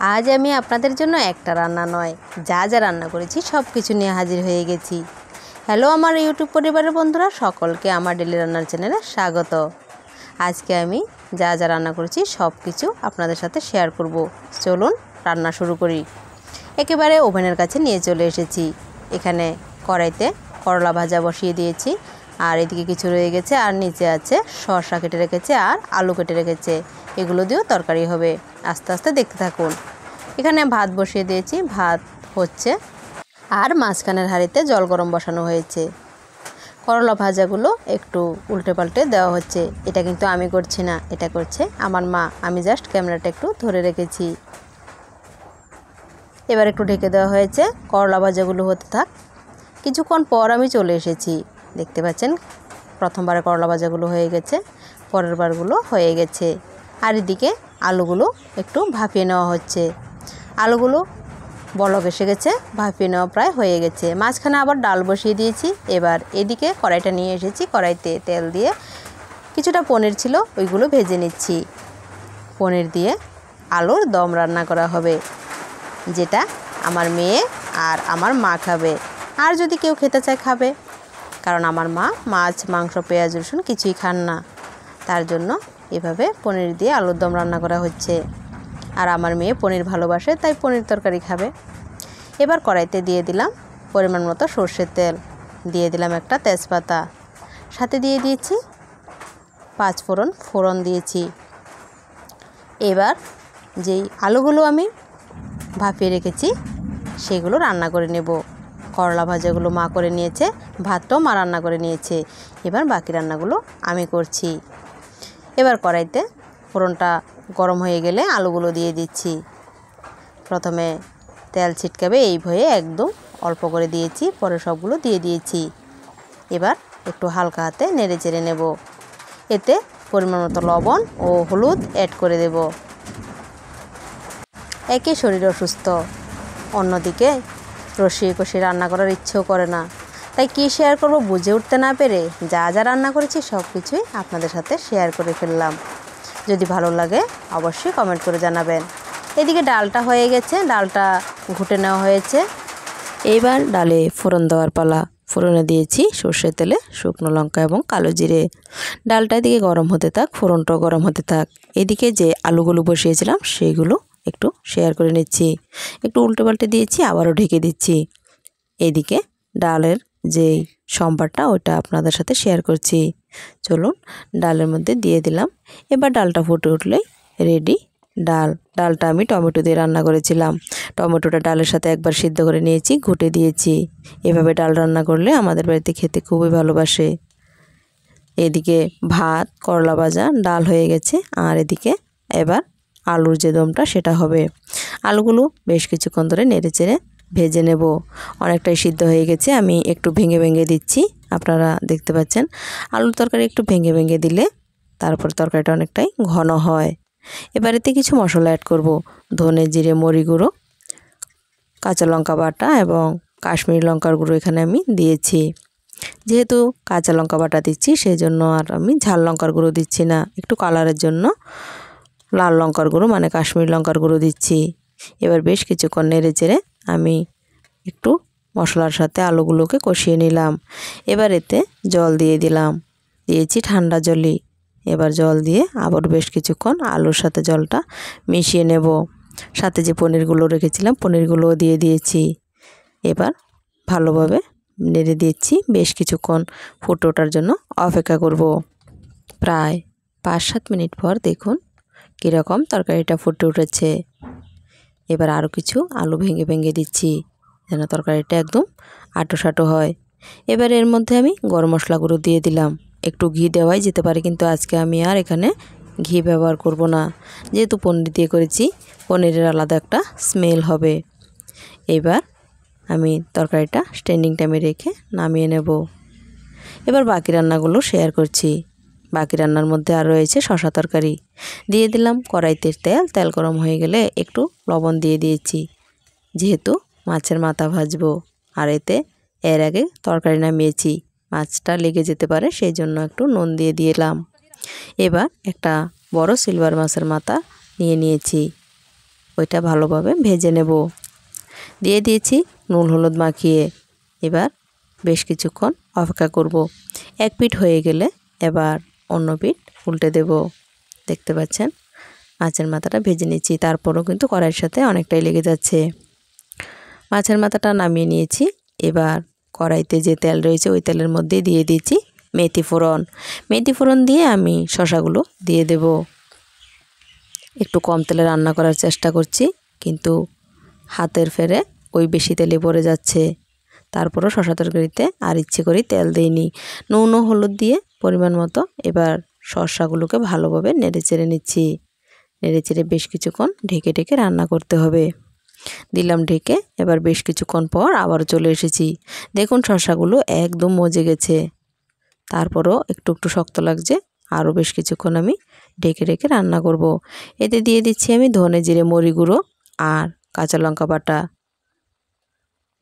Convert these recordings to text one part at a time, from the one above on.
আজ আমি আপনাদের জন্য একটা রান্না নয়, যা যা রান্না করেছি সব কিছু নিয়ে হাজির হয়ে গেছি। হ্যালো আমার ইউটিউব পরিবারের বন্ধুরা, সকলকে আমার ডেলি রান্নার চ্যানেলে স্বাগত। আজকে আমি যা যা রান্না করেছি সব কিছু আপনাদের সাথে শেয়ার করব। চলুন রান্না শুরু করি। একেবারে ওভেনের কাছে নিয়ে চলে এসেছি। এখানে কড়াইতে করলা ভাজা বসিয়ে দিয়েছি, আর এদিকে কিছু রয়ে গেছে, আর নিচে আছে শসা কেটে রেখেছে আর আলু কেটে রেখেছে। এগুলো দিয়েও তরকারি হবে। আস্তে আস্তে দেখতে থাকুন। এখানে ভাত বসিয়ে দিয়েছি, ভাত হচ্ছে, আর মাঝখানের হাঁড়িতে জল গরম বসানো হয়েছে। করলা ভাজাগুলো একটু উল্টে পাল্টে দেওয়া হচ্ছে। এটা কিন্তু আমি করছি না, এটা করছে আমার মা। আমি জাস্ট ক্যামেরাটা একটু ধরে রেখেছি। এবার একটু ঢেকে দেওয়া হয়েছে। করলা ভাজাগুলো হতে থাক। কিছুক্ষণ পর আমি চলে এসেছি। দেখতে পাচ্ছেন প্রথমবারে করলা ভাজাগুলো হয়ে গেছে, পরের বারগুলো হয়ে গেছে। আর এদিকে আলুগুলো একটু ভাপিয়ে নেওয়া হচ্ছে। আলুগুলো বলক এসে গেছে, ভাপিয়ে নেওয়া প্রায় হয়ে গেছে। মাঝখানে আবার ডাল বসিয়ে দিয়েছি। এবার এদিকে কড়াইটা নিয়ে এসেছি, কড়াইতে তেল দিয়ে কিছুটা পনির ছিল, ওইগুলো ভেজে নিচ্ছি। পনির দিয়ে আলুর দম রান্না করা হবে, যেটা আমার মেয়ে আর আমার মা খাবে। আর যদি কেউ খেতে চায় খাবে, কারণ আমার মা মাছ, মাংস, পেঁয়াজ, রসুন কিছুই খান না। তার জন্য এভাবে পনির দিয়ে আলুর দম রান্না করা হচ্ছে। আর আমার মেয়ে পনির ভালোবাসে, তাই পনির তরকারি খাবে। এবার কড়াইতে দিয়ে দিলাম পরিমাণ মতো সর্ষের তেল, দিয়ে দিলাম একটা তেজপাতা, সাথে দিয়ে দিয়েছি 5 ফোড়ন দিয়েছি। এবার যেই আলুগুলো আমি ভাপিয়ে রেখেছি সেগুলো রান্না করে নেব। করলা ভাজাগুলো মা করে নিয়েছে, ভাতটাও মা রান্না করে নিয়েছে। এবার বাকি রান্নাগুলো আমি করছি। এবার কড়াইতে ফোড়নটা গরম হয়ে গেলে আলুগুলো দিয়ে দিচ্ছি। প্রথমে তেল ছিটকাবে এই ভয়ে একদম অল্প করে দিয়েছি, পরে সবগুলো দিয়ে দিয়েছি। এবার একটু হালকা হাতে নেড়ে চেড়ে নেব। এতে পরিমাণ মতো লবণ ও হলুদ অ্যাড করে দেব। একে শরীর অসুস্থ, অন্যদিকে রসিয়ে কষিয়ে রান্না করার ইচ্ছেও করে না, তাই কী শেয়ার করব বুঝে উঠতে না পেরে যা যা রান্না করেছি সব কিছুই আপনাদের সাথে শেয়ার করে ফেললাম। যদি ভালো লাগে অবশ্যই কমেন্ট করে জানাবেন। এদিকে ডালটা হয়ে গেছে, ডালটা ঘুটে নেওয়া হয়েছে। এইবার ডালে ফোড়ন দেওয়ার পালা। ফোড়নে দিয়েছি সর্ষের তেলে শুকনো লঙ্কা এবং কালো জিরে। ডালটা এদিকে গরম হতে থাক, ফোড়নটাও গরম হতে থাক। এদিকে যে আলুগুলো বসিয়েছিলাম সেইগুলো একটু শেয়ার করে নিচ্ছি। একটু উল্টে পাল্টে দিয়েছি, আবারও ঢেকে দিচ্ছি। এদিকে ডালের যেই সম্বারটা ওটা আপনাদের সাথে শেয়ার করছি। চলুন ডালের মধ্যে দিয়ে দিলাম। এবার ডালটা ফুটে উঠলেই রেডি ডালটা আমি টমেটো দিয়ে রান্না করেছিলাম। টমেটোটা ডালের সাথে একবার সিদ্ধ করে নিয়েছি, ঘুটে দিয়েছি। এভাবে ডাল রান্না করলে আমাদের বাড়িতে খেতে খুবই ভালোবাসে। এদিকে ভাত, করলা ভাজা, ডাল হয়ে গেছে। আর এদিকে এবার আলুর যে দমটা সেটা হবে। আলুগুলো বেশ কিছুক্ষণ ধরে নেড়ে চেড়ে ভেজে নেব। অনেকটাই সিদ্ধ হয়ে গেছে, আমি একটু ভেঙে ভেঙে দিচ্ছি। আপনারা দেখতে পাচ্ছেন আলুর তরকারি একটু ভেঙে ভেঙে দিলে তারপর তরকারিটা অনেকটাই ঘন হয়। এবার এতে কিছু মশলা অ্যাড করব। ধনে, জিরে, মরি গুঁড়ো, কাঁচা লঙ্কা বাটা এবং কাশ্মীরি লঙ্কার গুঁড়ো এখানে আমি দিয়েছি। যেহেতু কাঁচা লঙ্কা বাটা দিচ্ছি সেই জন্য আর আমি ঝাল লঙ্কার গুঁড়ো দিচ্ছি না। একটু কালারের জন্য লাল লঙ্কার গুঁড়ো মানে কাশ্মীরি লঙ্কার গুঁড়ো দিচ্ছি। এবার বেশ কিছুক্ষণ নেড়ে চেড়ে আমি একটু মশলার সাথে আলুগুলোকে কষিয়ে নিলাম। এবার এতে জল দিয়ে দিলাম, দিয়েছি ঠান্ডা জলই। এবার জল দিয়ে আবার বেশ কিছুক্ষণ আলুর সাথে জলটা মিশিয়ে নেব। সাথে যে পনিরগুলো রেখেছিলাম পনিরগুলোও দিয়ে দিয়েছি। এবার ভালোভাবে নেড়ে দিচ্ছি। বেশ কিছুক্ষণ ফুটে ওঠার জন্য অপেক্ষা করব। প্রায় 5-7 মিনিট পর দেখুন কীরকম তরকারিটা ফুটে উঠেছে। এবার আরও কিছু আলু ভেঙে ভেঙে দিচ্ছি যেন তরকারিটা একদম আঁটো হয়। এবার এর মধ্যে আমি গরম মশলা গুঁড়ো দিয়ে দিলাম। একটু ঘি দেওয়াই যেতে পারে, কিন্তু আজকে আমি আর এখানে ঘি ব্যবহার করব না, যেহেতু পনির দিয়ে করেছি। পনিরের আলাদা একটা স্মেল হবে। এবার আমি তরকারিটা স্ট্যান্ডিং টাইমে রেখে নামিয়ে নেব। এবার বাকি রান্নাগুলো শেয়ার করছি। বাকি রান্নার মধ্যে আর রয়েছে শসা তরকারি। দিয়ে দিলাম কড়াইতে তেল গরম হয়ে গেলে একটু লবণ দিয়ে দিয়েছি, যেহেতু মাছের মাথা ভাজবো। আর এতে এর আগে তরকারি নামিয়েছি, মাছটা লেগে যেতে পারে সেই জন্য একটু নুন দিয়ে দিলাম। এবার একটা বড় সিলভার মাছের মাথা নিয়েছি। ওইটা ভালোভাবে ভেজে নেব। দিয়ে দিয়েছি নুন হলুদ মাখিয়ে। এবার বেশ কিছুক্ষণ অপেক্ষা করব। এক পিঠ হয়ে গেলে এবার অন্য পিঠ উল্টে দেব। দেখতে পাচ্ছেন মাছের মাথাটা ভেজে নিচ্ছি, তারপরও কিন্তু কড়াইয়ের সাথে অনেকটাই লেগে যাচ্ছে। মাছের মাথাটা নামিয়ে নিয়েছি। এবার কড়াইতে যে তেল রয়েছে ওই তেলের মধ্যে দিয়ে দিয়েছি মেথি ফোড়ন। মেথি ফোড়ন দিয়ে আমি শসাগুলো দিয়ে দেব। একটু কম তেলে রান্না করার চেষ্টা করছি, কিন্তু হাতের ফেরে ওই বেশি তেলে পড়ে যাচ্ছে। তারপরও শসা তরকারিতে আর ইচ্ছে করেই তেল দিইনি। নুন ও হলুদ দিয়ে পরিমাণ মতো এবার শসাগুলোকে ভালোভাবে নেড়েচেড়ে নিচ্ছি। নেড়েচেড়ে বেশ কিছুক্ষণ ঢেকে ঢেকে রান্না করতে হবে। দিলাম ঢেকে। এবার বেশ কিছুক্ষণ পর আবার চলে এসেছি। দেখুন শসাগুলো একদম মজে গেছে, তারপরও একটু একটু শক্ত লাগছে। আরও বেশ কিছুক্ষণ আমি ঢেকে ঢেকে রান্না করব। এতে দিয়ে দিচ্ছি আমি ধনে জিরে মরি গুঁড়ো আর কাঁচা লঙ্কা বাটা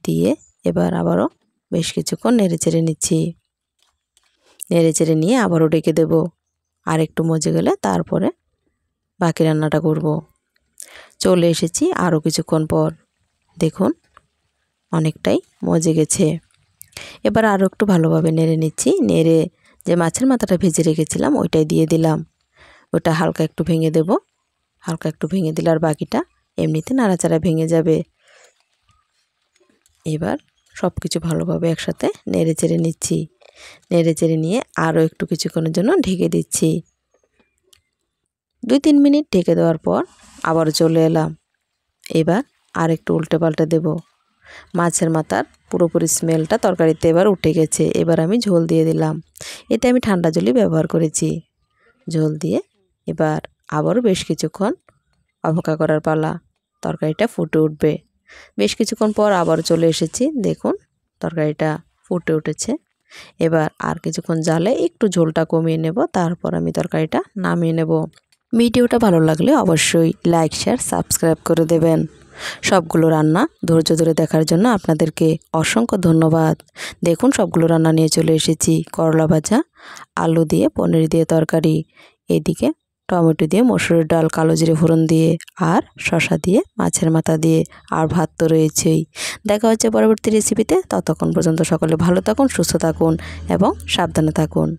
দিয়ে এবার আবারও বেশ কিছুক্ষণ নেড়েচেড়ে নিচ্ছি। নেড়েচেড়ে নিয়ে আবারও ঢেকে দেব। আর একটু মজে গেলে তারপরে বাকি রান্নাটা করব। চলে এসেছি আরও কিছুক্ষণ পর। দেখুন অনেকটাই মজে গেছে। এবার আরও একটু ভালোভাবে নেড়ে নিচ্ছি। নেড়ে যে মাছের মাথাটা ভেজে রেখেছিলাম ওইটাই দিয়ে দিলাম। ওটা হালকা একটু ভেঙে দেব। হালকা একটু ভেঙে দিলে আর বাকিটা এমনিতে নাড়াচাড়া ভেঙে যাবে। এবার সব কিছু ভালোভাবে একসাথে নেড়ে চেড়ে নিচ্ছি। নেড়ে চেড়ে নিয়ে আরও একটু কিছুক্ষণের জন্য ঢেকে দিচ্ছি। 2-3 মিনিট ঢেকে দেওয়ার পর আবার চলে এলাম। এবার আর একটু উল্টে পাল্টে দেব। মাছের মাথার পুরোপুরি স্মেলটা তরকারিতে এবার উঠে গেছে। এবার আমি ঝোল দিয়ে দিলাম। এতে আমি ঠান্ডা জলই ব্যবহার করেছি। ঝোল দিয়ে এবার আবারও বেশ কিছুক্ষণ অপেক্ষা করার পালা। তরকারিটা ফুটে উঠবে। বেশ কিছুক্ষণ পর আবার চলে এসেছি। দেখুন তরকারিটা ফুটে উঠেছে। এবার আর কিছুক্ষণ জালে একটু ঝোলটা কমিয়ে নেব, তারপর আমি তরকারিটা নামিয়ে নেব। ভিডিওটা ভালো লাগলে অবশ্যই লাইক শেয়ার সাবস্ক্রাইব করে দেবেন। সবগুলো রান্না ধৈর্য ধরে দেখার জন্য আপনাদেরকে অসংখ্য ধন্যবাদ। দেখুন সবগুলো রান্না নিয়ে চলে এসেছি। করলা ভাজা, আলু দিয়ে পনির দিয়ে তরকারি, এদিকে টমেটো দিয়ে মসুরের ডাল কালো জিরে ফোড়ন দিয়ে, আর শসা দিয়ে মাছের মাথা দিয়ে, আর ভাত তো রয়েছেই। দেখা হচ্ছে পরবর্তী রেসিপিতে। ততক্ষণ পর্যন্ত সকলে ভালো থাকুন, সুস্থ থাকুন এবং সাবধানে থাকুন।